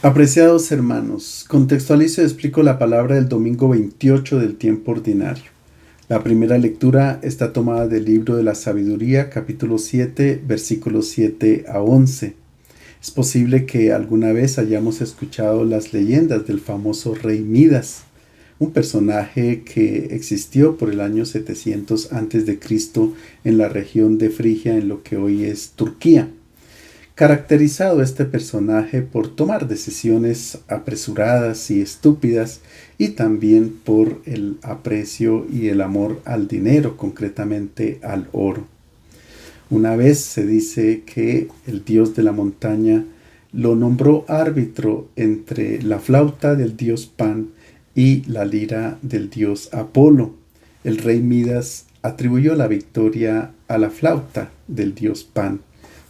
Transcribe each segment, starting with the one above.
Apreciados hermanos, contextualizo y explico la palabra del domingo 28 del tiempo ordinario. La primera lectura está tomada del libro de la Sabiduría, capítulo 7, versículos 7 a 11. Es posible que alguna vez hayamos escuchado las leyendas del famoso rey Midas, un personaje que existió por el año 700 a.C. en la región de Frigia, en lo que hoy es Turquía. Caracterizado este personaje por tomar decisiones apresuradas y estúpidas y también por el aprecio y el amor al dinero, concretamente al oro. Una vez se dice que el dios de la montaña lo nombró árbitro entre la flauta del dios Pan y la lira del dios Apolo. El rey Midas atribuyó la victoria a la flauta del dios Pan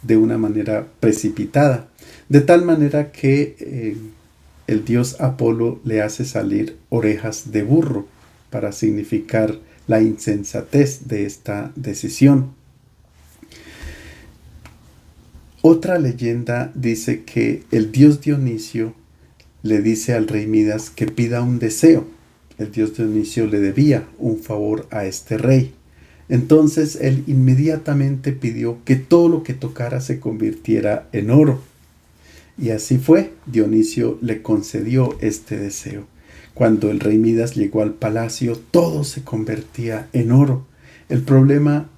de una manera precipitada, de tal manera que el dios Apolo le hace salir orejas de burro para significar la insensatez de esta decisión. Otra leyenda dice que el dios Dionisio le dice al rey Midas que pida un deseo. El dios Dionisio le debía un favor a este rey. Entonces él inmediatamente pidió que todo lo que tocara se convirtiera en oro. Y así fue, Dionisio le concedió este deseo. Cuando el rey Midas llegó al palacio, todo se convertía en oro. El problema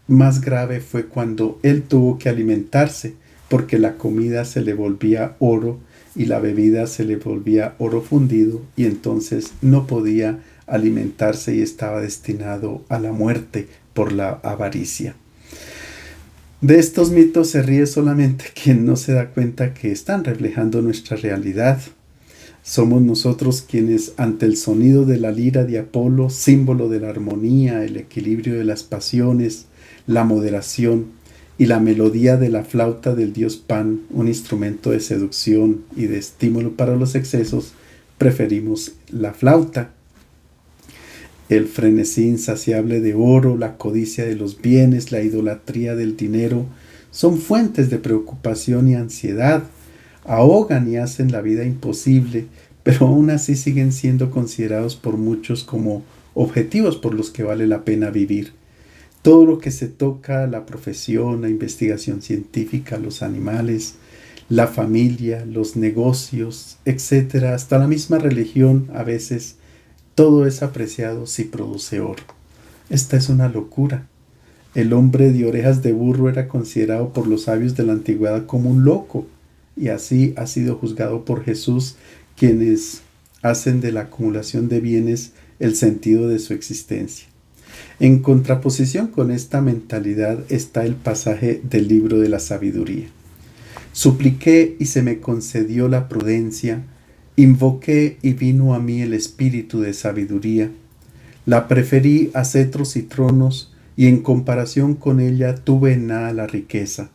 más grave fue cuando él tuvo que alimentarse, porque la comida se le volvía oro y la bebida se le volvía oro fundido, y entonces no podía alimentarse y estaba destinado a la muerte por la avaricia. De estos mitos se ríe solamente quien no se da cuenta que están reflejando nuestra realidad. Somos nosotros quienes, ante el sonido de la lira de Apolo, símbolo de la armonía, el equilibrio de las pasiones, la moderación, y la melodía de la flauta del dios Pan, un instrumento de seducción y de estímulo para los excesos, preferimos la flauta. El frenesí insaciable de oro, la codicia de los bienes, la idolatría del dinero, son fuentes de preocupación y ansiedad, ahogan y hacen la vida imposible, pero aún así siguen siendo considerados por muchos como objetivos por los que vale la pena vivir. Todo lo que se toca, la profesión, la investigación científica, los animales, la familia, los negocios, etc., hasta la misma religión, a veces, todo es apreciado si produce oro. Esta es una locura. El hombre de orejas de burro era considerado por los sabios de la antigüedad como un loco, y así ha sido juzgado por Jesús, quienes hacen de la acumulación de bienes el sentido de su existencia. En contraposición con esta mentalidad está el pasaje del libro de la sabiduría. Supliqué y se me concedió la prudencia, invoqué y vino a mí el espíritu de sabiduría. La preferí a cetros y tronos, y en comparación con ella tuve en nada la riqueza.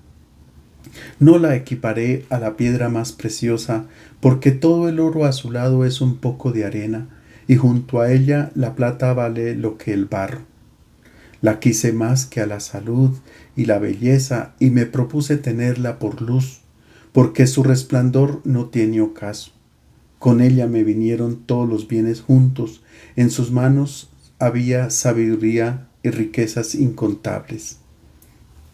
No la equiparé a la piedra más preciosa, porque todo el oro a su lado es un poco de arena, y junto a ella la plata vale lo que el barro. La quise más que a la salud y la belleza, y me propuse tenerla por luz, porque su resplandor no tiene ocaso. Con ella me vinieron todos los bienes juntos, en sus manos había sabiduría y riquezas incontables.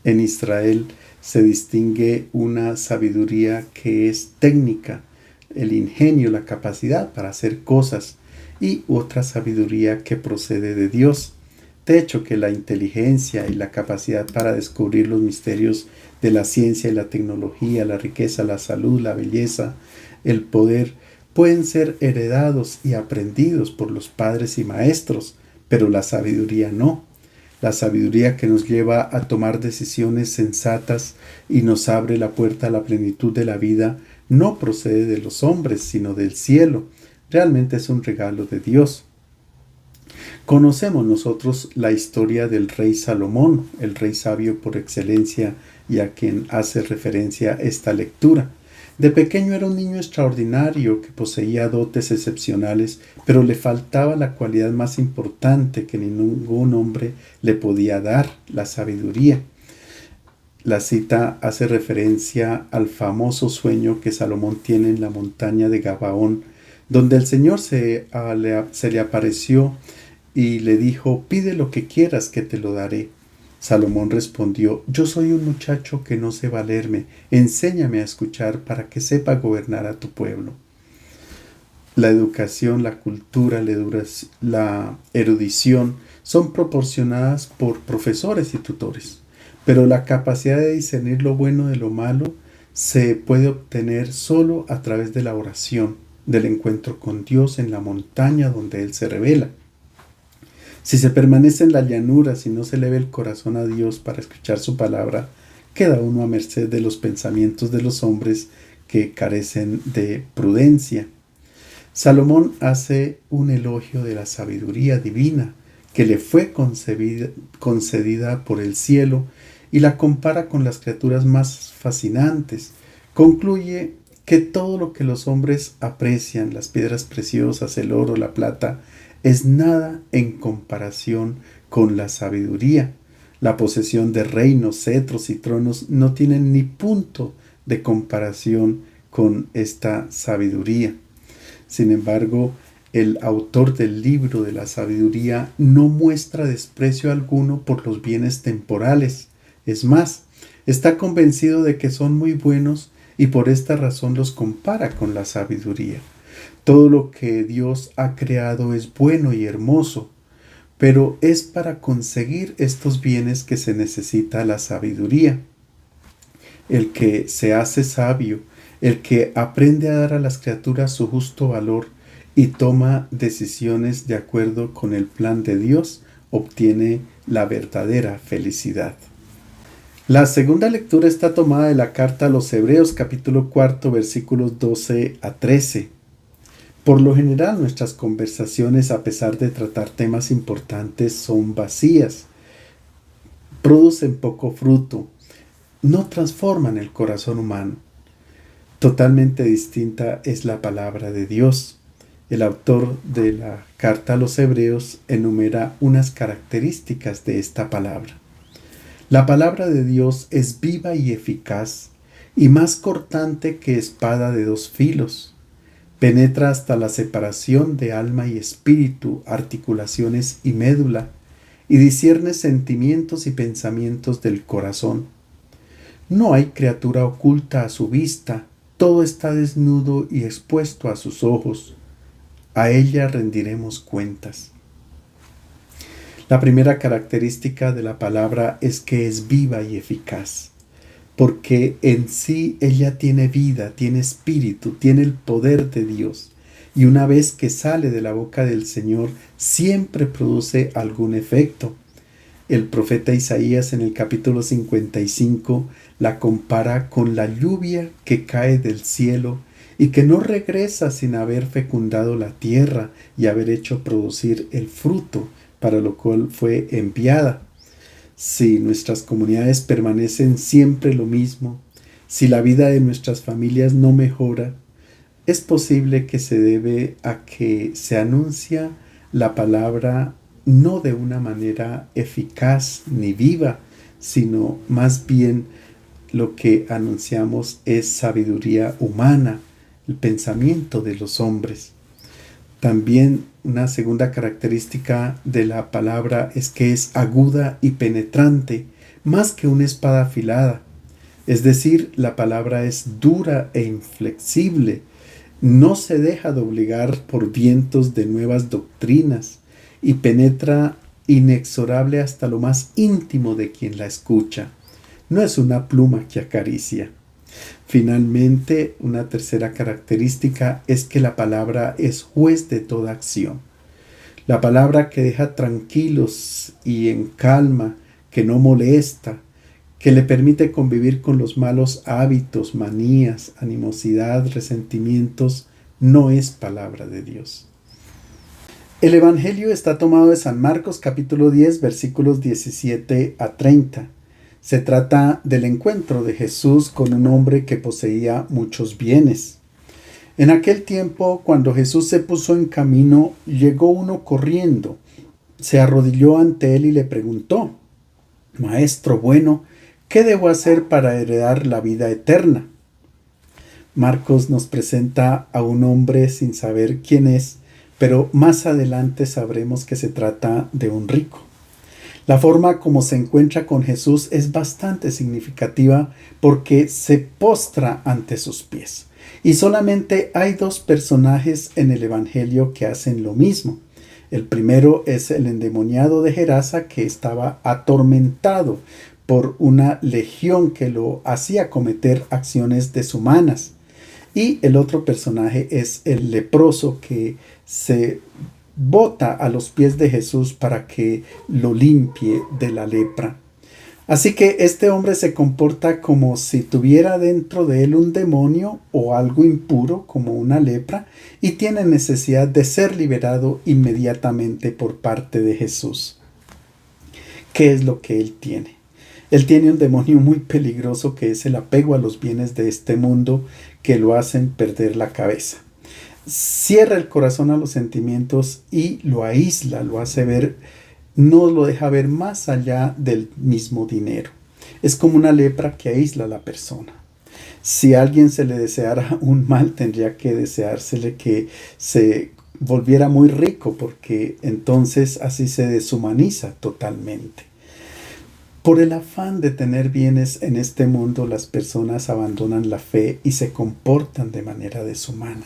En Israel se distingue una sabiduría que es técnica, el ingenio, la capacidad para hacer cosas, y otra sabiduría que procede de Dios. De hecho, que la inteligencia y la capacidad para descubrir los misterios de la ciencia y la tecnología, la riqueza, la salud, la belleza, el poder, pueden ser heredados y aprendidos por los padres y maestros, pero la sabiduría no. La sabiduría que nos lleva a tomar decisiones sensatas y nos abre la puerta a la plenitud de la vida no procede de los hombres, sino del cielo. Realmente es un regalo de Dios. Conocemos nosotros la historia del rey Salomón, el rey sabio por excelencia y a quien hace referencia esta lectura. De pequeño era un niño extraordinario que poseía dotes excepcionales, pero le faltaba la cualidad más importante que ningún hombre le podía dar, la sabiduría. La cita hace referencia al famoso sueño que Salomón tiene en la montaña de Gabaón, donde el Señor se le apareció y le dijo: pide lo que quieras que te lo daré. Salomón respondió: yo soy un muchacho que no sé valerme, enséñame a escuchar para que sepa gobernar a tu pueblo. La educación, la cultura, la erudición son proporcionadas por profesores y tutores, pero la capacidad de discernir lo bueno de lo malo se puede obtener solo a través de la oración, del encuentro con Dios en la montaña donde Él se revela. Si se permanece en la llanura, si no se eleva el corazón a Dios para escuchar su palabra, queda uno a merced de los pensamientos de los hombres que carecen de prudencia. Salomón hace un elogio de la sabiduría divina que le fue concedida por el cielo y la compara con las criaturas más fascinantes. Concluye que todo lo que los hombres aprecian, las piedras preciosas, el oro, la plata, es nada en comparación con la sabiduría. La posesión de reinos, cetros y tronos no tienen ni punto de comparación con esta sabiduría. Sin embargo, el autor del libro de la sabiduría no muestra desprecio alguno por los bienes temporales. Es más, está convencido de que son muy buenos y por esta razón los compara con la sabiduría. Todo lo que Dios ha creado es bueno y hermoso, pero es para conseguir estos bienes que se necesita la sabiduría. El que se hace sabio, el que aprende a dar a las criaturas su justo valor y toma decisiones de acuerdo con el plan de Dios, obtiene la verdadera felicidad. La segunda lectura está tomada de la carta a los Hebreos, capítulo 4, versículos 12 a 13. Por lo general, nuestras conversaciones, a pesar de tratar temas importantes, son vacías, producen poco fruto, no transforman el corazón humano. Totalmente distinta es la palabra de Dios. El autor de la carta a los Hebreos enumera unas características de esta palabra. La palabra de Dios es viva y eficaz, y más cortante que espada de dos filos. Penetra hasta la separación de alma y espíritu, articulaciones y médula, y discierne sentimientos y pensamientos del corazón. No hay criatura oculta a su vista, todo está desnudo y expuesto a sus ojos. A ella rendiremos cuentas. La primera característica de la palabra es que es viva y eficaz, porque en sí ella tiene vida, tiene espíritu, tiene el poder de Dios, y una vez que sale de la boca del Señor, siempre produce algún efecto. El profeta Isaías en el capítulo 55 la compara con la lluvia que cae del cielo y que no regresa sin haber fecundado la tierra y haber hecho producir el fruto para lo cual fue enviada. Si nuestras comunidades permanecen siempre lo mismo, si la vida de nuestras familias no mejora, es posible que se debe a que se anuncia la palabra no de una manera eficaz ni viva, sino más bien lo que anunciamos es sabiduría humana, el pensamiento de los hombres. También una segunda característica de la palabra es que es aguda y penetrante, más que una espada afilada. Es decir, la palabra es dura e inflexible, no se deja doblegar por vientos de nuevas doctrinas y penetra inexorable hasta lo más íntimo de quien la escucha. No es una pluma que acaricia. Finalmente, una tercera característica es que la palabra es juez de toda acción. La palabra que deja tranquilos y en calma, que no molesta, que le permite convivir con los malos hábitos, manías, animosidad, resentimientos, no es palabra de Dios. El Evangelio está tomado de San Marcos capítulo 10 versículos 17 a 30. Se trata del encuentro de Jesús con un hombre que poseía muchos bienes. En aquel tiempo, cuando Jesús se puso en camino, llegó uno corriendo, se arrodilló ante él y le preguntó: Maestro bueno, ¿Qué debo hacer para heredar la vida eterna? Marcos nos presenta a un hombre sin saber quién es, pero más adelante sabremos que se trata de un rico. La forma como se encuentra con Jesús es bastante significativa porque se postra ante sus pies. Y solamente hay dos personajes en el Evangelio que hacen lo mismo. El primero es el endemoniado de Gerasa, que estaba atormentado por una legión que lo hacía cometer acciones deshumanas. Y el otro personaje es el leproso, que se bota a los pies de Jesús para que lo limpie de la lepra. Así que este hombre se comporta como si tuviera dentro de él un demonio o algo impuro como una lepra, y tiene necesidad de ser liberado inmediatamente por parte de Jesús. ¿Qué es lo que él tiene? Él tiene un demonio muy peligroso, que es el apego a los bienes de este mundo, que lo hacen perder la cabeza. Cierra el corazón a los sentimientos y lo aísla, lo hace ver, no lo deja ver más allá del mismo dinero. Es como una lepra que aísla a la persona. Si a alguien se le deseara un mal, tendría que deseársele que se volviera muy rico, porque entonces así se deshumaniza totalmente. Por el afán de tener bienes en este mundo, las personas abandonan la fe y se comportan de manera deshumana.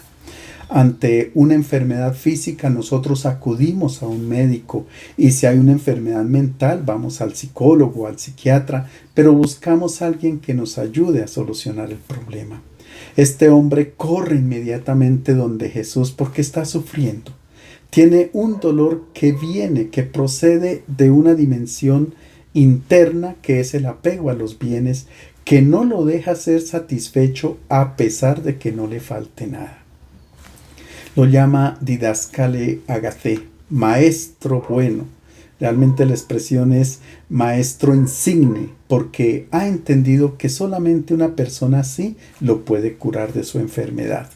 Ante una enfermedad física, nosotros acudimos a un médico, y si hay una enfermedad mental, vamos al psicólogo, al psiquiatra, pero buscamos a alguien que nos ayude a solucionar el problema. Este hombre corre inmediatamente donde Jesús porque está sufriendo. Tiene un dolor que procede de una dimensión interna, que es el apego a los bienes, que no lo deja ser satisfecho a pesar de que no le falte nada. Lo llama didáscale agathé, maestro bueno. Realmente la expresión es maestro insigne, porque ha entendido que solamente una persona así lo puede curar de su enfermedad.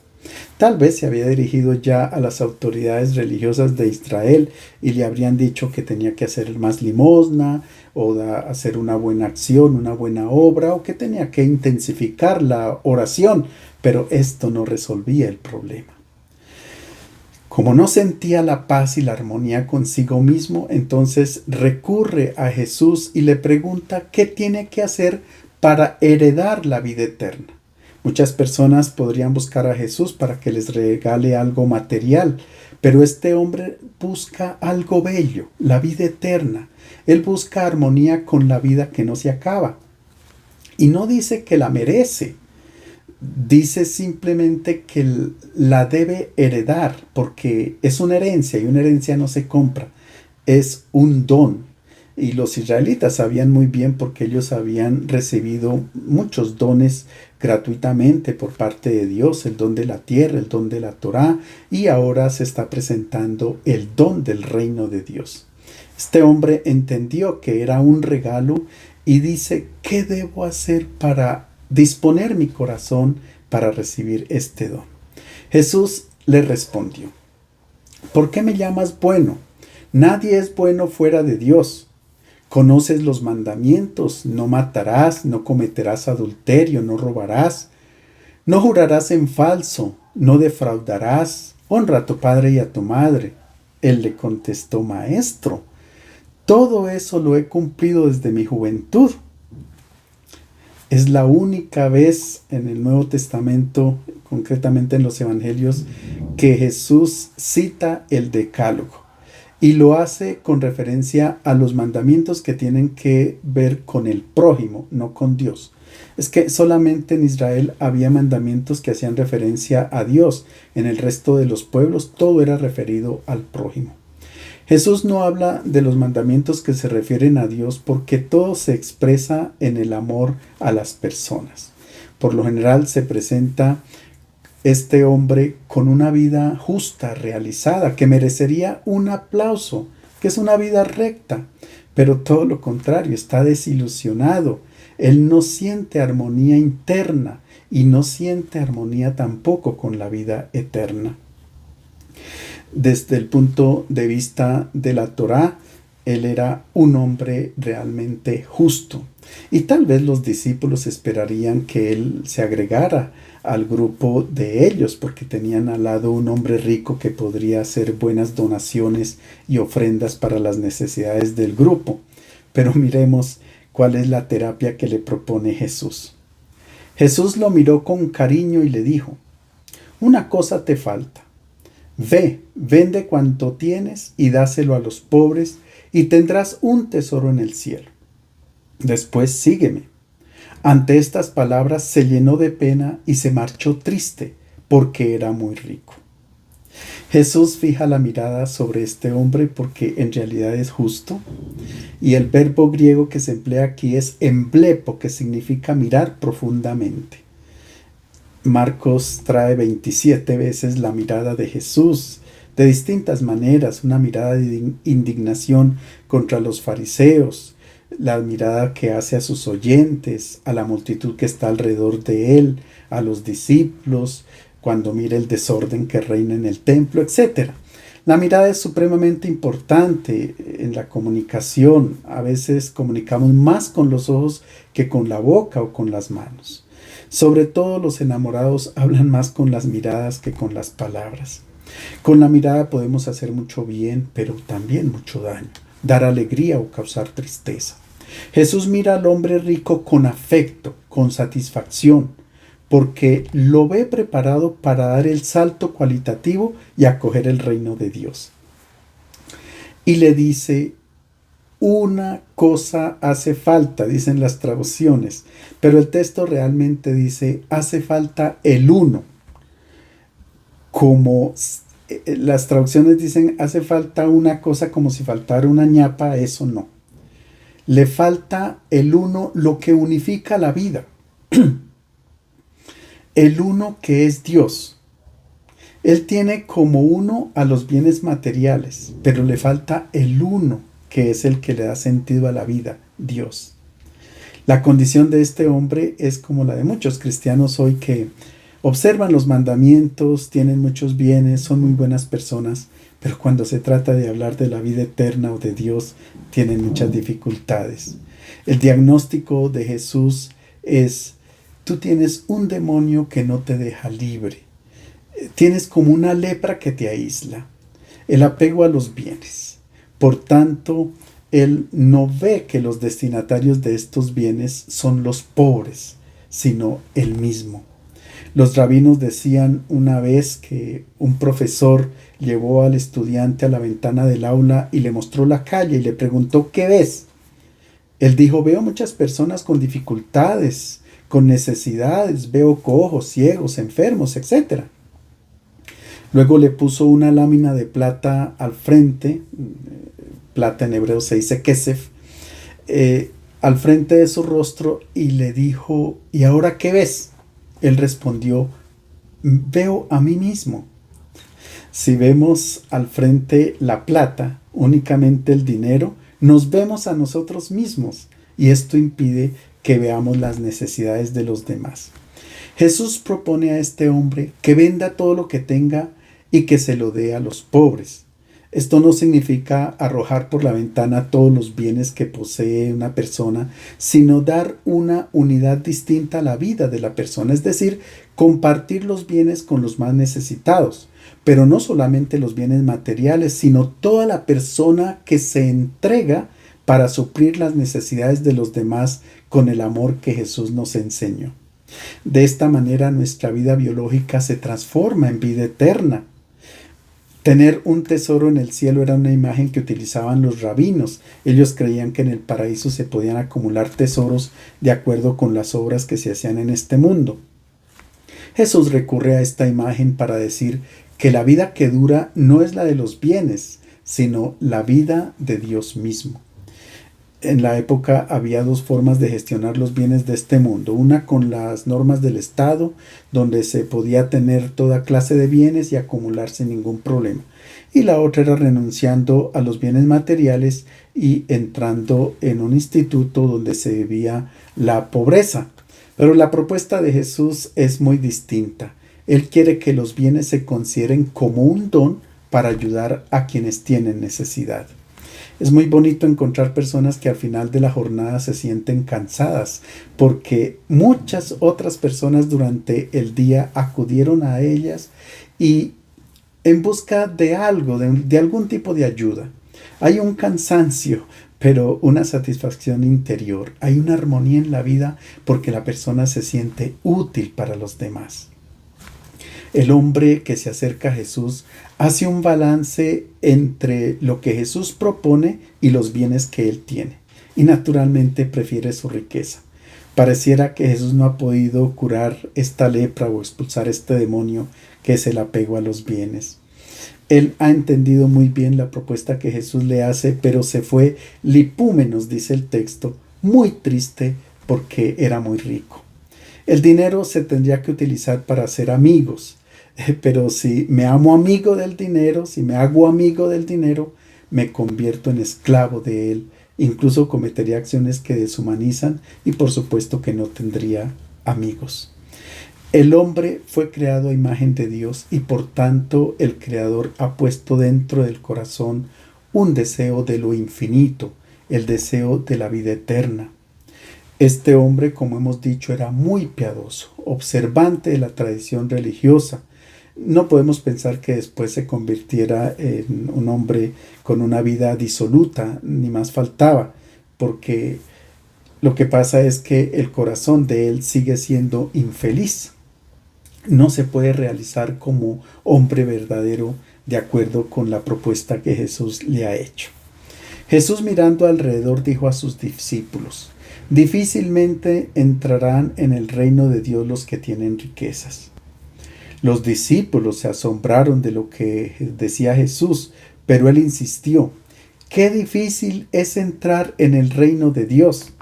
Tal vez se había dirigido ya a las autoridades religiosas de Israel y le habrían dicho que tenía que hacer más limosna, o hacer una buena acción, una buena obra, o que tenía que intensificar la oración, pero esto no resolvía el problema. Como no sentía la paz y la armonía consigo mismo, entonces recurre a Jesús y le pregunta qué tiene que hacer para heredar la vida eterna. Muchas personas podrían buscar a Jesús para que les regale algo material, pero este hombre busca algo bello, la vida eterna. Él busca armonía con la vida que no se acaba. Y no dice que la merece. Dice simplemente que la debe heredar, porque es una herencia, y una herencia no se compra, es un don. Y los israelitas sabían muy bien, porque ellos habían recibido muchos dones gratuitamente por parte de Dios: el don de la tierra, el don de la Torá, y ahora se está presentando el don del reino de Dios. Este hombre entendió que era un regalo y dice: ¿qué debo hacer para disponer mi corazón para recibir este don? Jesús le respondió: ¿por qué me llamas bueno? Nadie es bueno fuera de Dios. Conoces los mandamientos: no matarás, no cometerás adulterio, no robarás, no jurarás en falso, no defraudarás, honra a tu padre y a tu madre. Él le contestó: Maestro, todo eso lo he cumplido desde mi juventud. Es la única vez en el Nuevo Testamento, concretamente en los Evangelios, que Jesús cita el Decálogo, y lo hace con referencia a los mandamientos que tienen que ver con el prójimo, no con Dios. Es que solamente en Israel había mandamientos que hacían referencia a Dios. En el resto de los pueblos todo era referido al prójimo. Jesús no habla de los mandamientos que se refieren a Dios, porque todo se expresa en el amor a las personas. Por lo general se presenta este hombre con una vida justa, realizada, que merecería un aplauso, que es una vida recta, pero todo lo contrario, está desilusionado. Él no siente armonía interna y no siente armonía tampoco con la vida eterna. Desde el punto de vista de la Torá, él era un hombre realmente justo. Y tal vez los discípulos esperarían que él se agregara al grupo de ellos, porque tenían al lado un hombre rico que podría hacer buenas donaciones y ofrendas para las necesidades del grupo. Pero miremos cuál es la terapia que le propone Jesús. Jesús lo miró con cariño y le dijo: una cosa te falta. Ve, vende cuanto tienes y dáselo a los pobres, y tendrás un tesoro en el cielo. Después sígueme. Ante estas palabras se llenó de pena y se marchó triste, porque era muy rico. Jesús fija la mirada sobre este hombre porque en realidad es justo, y el verbo griego que se emplea aquí es emblepo, que significa mirar profundamente. Marcos trae 27 veces la mirada de Jesús, de distintas maneras: una mirada de indignación contra los fariseos, la mirada que hace a sus oyentes, a la multitud que está alrededor de él, a los discípulos, cuando mira el desorden que reina en el templo, etc. La mirada es supremamente importante en la comunicación. A veces comunicamos más con los ojos que con la boca o con las manos. Sobre todo los enamorados hablan más con las miradas que con las palabras. Con la mirada podemos hacer mucho bien, pero también mucho daño, dar alegría o causar tristeza. Jesús mira al hombre rico con afecto, con satisfacción, porque lo ve preparado para dar el salto cualitativo y acoger el reino de Dios. Y le dice: una cosa hace falta, dicen las traducciones, pero el texto realmente dice: hace falta el uno. Como las traducciones dicen: hace falta una cosa, como si faltara una ñapa. Eso no. Le falta el uno, lo que unifica la vida. El uno que es Dios. Él tiene como uno a los bienes materiales, pero le falta el uno que es el que le da sentido a la vida, Dios. La condición de este hombre es como la de muchos cristianos hoy, que observan los mandamientos, tienen muchos bienes, son muy buenas personas, pero cuando se trata de hablar de la vida eterna o de Dios, tienen muchas dificultades. El diagnóstico de Jesús es: tú tienes un demonio que no te deja libre. Tienes como una lepra que te aísla. El apego a los bienes. Por tanto, él no ve que los destinatarios de estos bienes son los pobres, sino él mismo. Los rabinos decían una vez que un profesor llevó al estudiante a la ventana del aula y le mostró la calle y le preguntó: ¿qué ves? Él dijo: veo muchas personas con dificultades, con necesidades, veo cojos, ciegos, enfermos, etc. Luego le puso una lámina de plata al frente, plata en hebreo se dice kesef, al frente de su rostro, y le dijo: ¿y ahora qué ves? Él respondió: veo a mí mismo. Si vemos al frente la plata, únicamente el dinero, nos vemos a nosotros mismos, y esto impide que veamos las necesidades de los demás. Jesús propone a este hombre que venda todo lo que tenga y que se lo dé a los pobres. Esto no significa arrojar por la ventana todos los bienes que posee una persona, sino dar una unidad distinta a la vida de la persona, es decir, compartir los bienes con los más necesitados, pero no solamente los bienes materiales, sino toda la persona que se entrega para suplir las necesidades de los demás con el amor que Jesús nos enseñó. De esta manera nuestra vida biológica se transforma en vida eterna. Tener un tesoro en el cielo era una imagen que utilizaban los rabinos. Ellos creían que en el paraíso se podían acumular tesoros de acuerdo con las obras que se hacían en este mundo. Jesús recurre a esta imagen para decir que la vida que dura no es la de los bienes, sino la vida de Dios mismo. En la época había dos formas de gestionar los bienes de este mundo: una con las normas del Estado, donde se podía tener toda clase de bienes y acumular sin ningún problema, y la otra era renunciando a los bienes materiales y entrando en un instituto donde se vivía la pobreza. Pero la propuesta de Jesús es muy distinta. Él quiere que los bienes se consideren como un don para ayudar a quienes tienen necesidad. Es muy bonito encontrar personas que al final de la jornada se sienten cansadas porque muchas otras personas durante el día acudieron a ellas y en busca de algo, de algún tipo de ayuda. Hay un cansancio, pero una satisfacción interior. Hay una armonía en la vida porque la persona se siente útil para los demás. El hombre que se acerca a Jesús hace un balance entre lo que Jesús propone y los bienes que él tiene. Y naturalmente prefiere su riqueza. Pareciera que Jesús no ha podido curar esta lepra o expulsar este demonio que es el apego a los bienes. Él ha entendido muy bien la propuesta que Jesús le hace, pero se fue lipúmenos, dice el texto, muy triste porque era muy rico. El dinero se tendría que utilizar para hacer amigos, pero si me amo amigo del dinero, si me hago amigo del dinero, me convierto en esclavo de él. Incluso cometería acciones que deshumanizan y por supuesto que no tendría amigos. El hombre fue creado a imagen de Dios y por tanto el Creador ha puesto dentro del corazón un deseo de lo infinito, el deseo de la vida eterna. Este hombre, como hemos dicho, era muy piadoso, observante de la tradición religiosa. No podemos pensar que después se convirtiera en un hombre con una vida disoluta, ni más faltaba, porque lo que pasa es que el corazón de él sigue siendo infeliz. No se puede realizar como hombre verdadero de acuerdo con la propuesta que Jesús le ha hecho. Jesús, mirando alrededor, dijo a sus discípulos: difícilmente entrarán en el reino de Dios los que tienen riquezas. Los discípulos se asombraron de lo que decía Jesús, pero él insistió: qué difícil es entrar en el reino de Dios.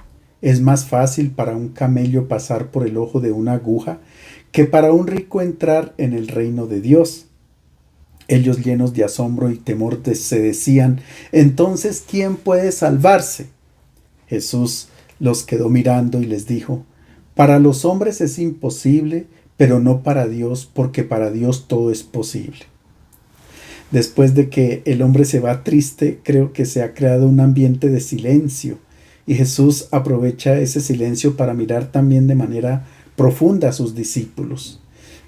Es más fácil para un camello pasar por el ojo de una aguja que para un rico entrar en el reino de Dios. Ellos, llenos de asombro y temor, se decían: entonces, ¿quién puede salvarse? Jesús los quedó mirando y les dijo: para los hombres es imposible, pero no para Dios, porque para Dios todo es posible. Después de que el hombre se va triste, creo que se ha creado un ambiente de silencio, y Jesús aprovecha ese silencio para mirar también de manera profunda a sus discípulos.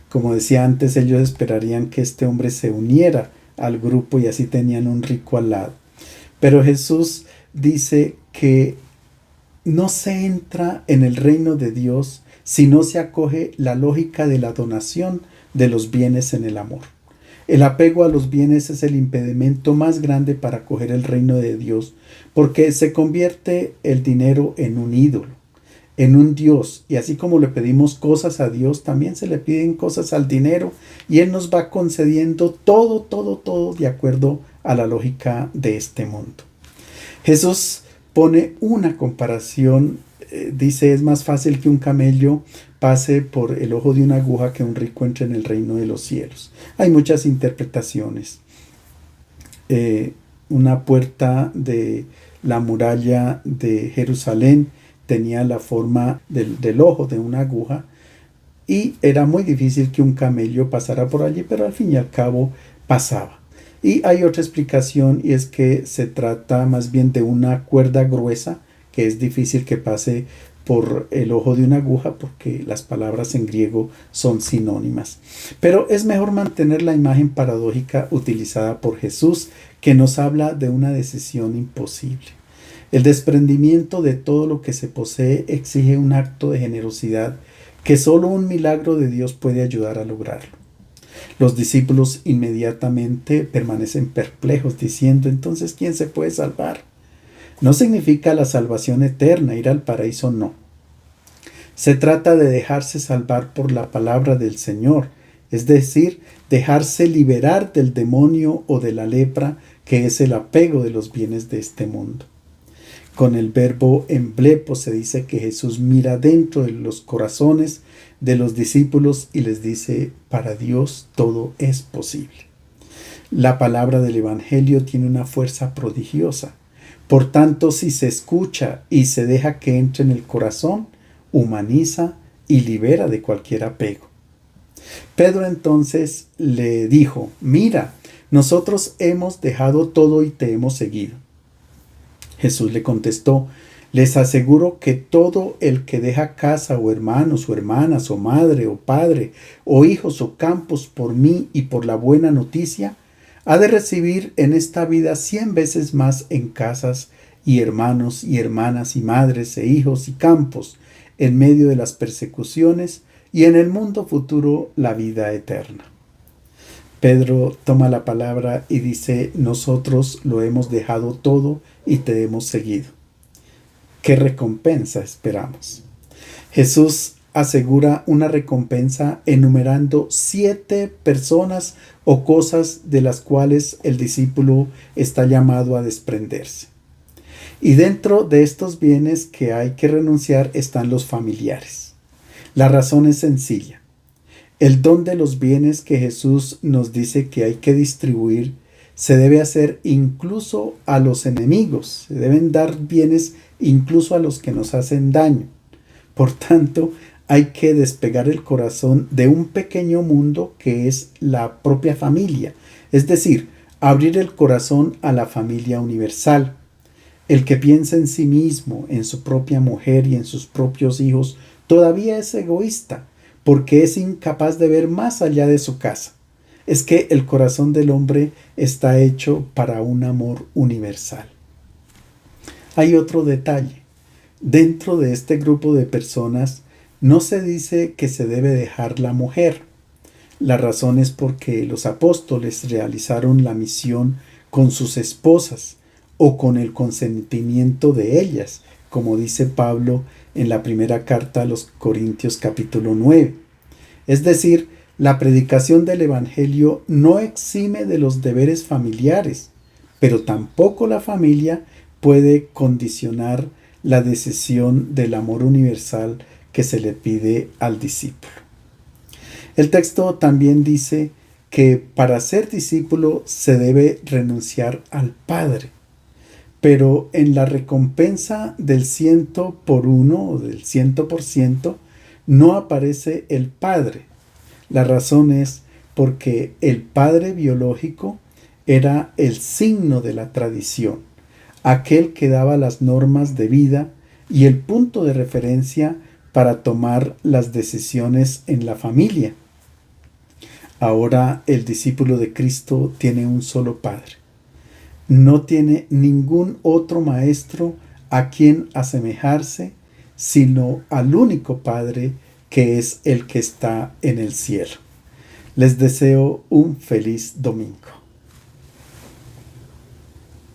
Como decía antes, ellos esperarían que este hombre se uniera al grupo y así tenían un rico al lado. Pero Jesús dice que no se entra en el reino de Dios si no se acoge la lógica de la donación de los bienes en el amor. El apego a los bienes es el impedimento más grande para acoger el reino de Dios, porque se convierte el dinero en un ídolo, en un Dios, y así como le pedimos cosas a Dios, también se le piden cosas al dinero, y Él nos va concediendo todo de acuerdo a la lógica de este mundo. Jesús pone una comparación, dice: es más fácil que un camello pase por el ojo de una aguja que un rico entre en el reino de los cielos. Hay muchas interpretaciones. Una puerta de la muralla de Jerusalén tenía la forma del ojo de una aguja y era muy difícil que un camello pasara por allí, pero al fin y al cabo pasaba. Y hay otra explicación, y es que se trata más bien de una cuerda gruesa que es difícil que pase por el ojo de una aguja, porque las palabras en griego son sinónimas. Pero es mejor mantener la imagen paradójica utilizada por Jesús, que nos habla de una decisión imposible. El desprendimiento de todo lo que se posee exige un acto de generosidad que solo un milagro de Dios puede ayudar a lograrlo. Los discípulos inmediatamente permanecen perplejos, diciendo: entonces, ¿quién se puede salvar? No significa la salvación eterna, ir al paraíso, no. Se trata de dejarse salvar por la palabra del Señor, es decir, dejarse liberar del demonio o de la lepra, que es el apego de los bienes de este mundo. Con el verbo emblepo se dice que Jesús mira dentro de los corazones de los discípulos y les dice: para Dios todo es posible. La palabra del Evangelio tiene una fuerza prodigiosa. Por tanto, si se escucha y se deja que entre en el corazón, humaniza y libera de cualquier apego. Pedro entonces le dijo: mira, nosotros hemos dejado todo y te hemos seguido. Jesús le contestó: les aseguro que todo el que deja casa o hermanos o hermanas o madre o padre o hijos o campos por mí y por la buena noticia, ha de recibir en esta vida 100 veces más en casas y hermanos y hermanas y madres e hijos y campos, en medio de las persecuciones y en el mundo futuro la vida eterna. Pedro toma la palabra y dice: nosotros lo hemos dejado todo y te hemos seguido. ¿Qué recompensa esperamos? Jesús asegura una recompensa enumerando 7 personas o cosas de las cuales el discípulo está llamado a desprenderse. Y dentro de estos bienes que hay que renunciar están los familiares. La razón es sencilla. El don de los bienes que Jesús nos dice que hay que distribuir se debe hacer incluso a los enemigos. Se deben dar bienes incluso a los que nos hacen daño. Por tanto, hay que despegar el corazón de un pequeño mundo que es la propia familia. Es decir, abrir el corazón a la familia universal. El que piensa en sí mismo, en su propia mujer y en sus propios hijos, todavía es egoísta, porque es incapaz de ver más allá de su casa. Es que el corazón del hombre está hecho para un amor universal. Hay otro detalle. Dentro de este grupo de personas no se dice que se debe dejar la mujer. La razón es porque los apóstoles realizaron la misión con sus esposas o con el consentimiento de ellas, como dice Pablo en la primera carta a los Corintios capítulo 9. Es decir, la predicación del Evangelio no exime de los deberes familiares, pero tampoco la familia puede condicionar la decisión del amor universal que se le pide al discípulo. El texto también dice que para ser discípulo se debe renunciar al Padre, pero en la recompensa del 100 por 1 o del 100% no aparece el Padre. La razón es porque el padre biológico era el signo de la tradición, aquel que daba las normas de vida y el punto de referencia para tomar las decisiones en la familia. Ahora el discípulo de Cristo tiene un solo Padre. No tiene ningún otro maestro a quien asemejarse, sino al único Padre que es el que está en el cielo. Les deseo un feliz domingo.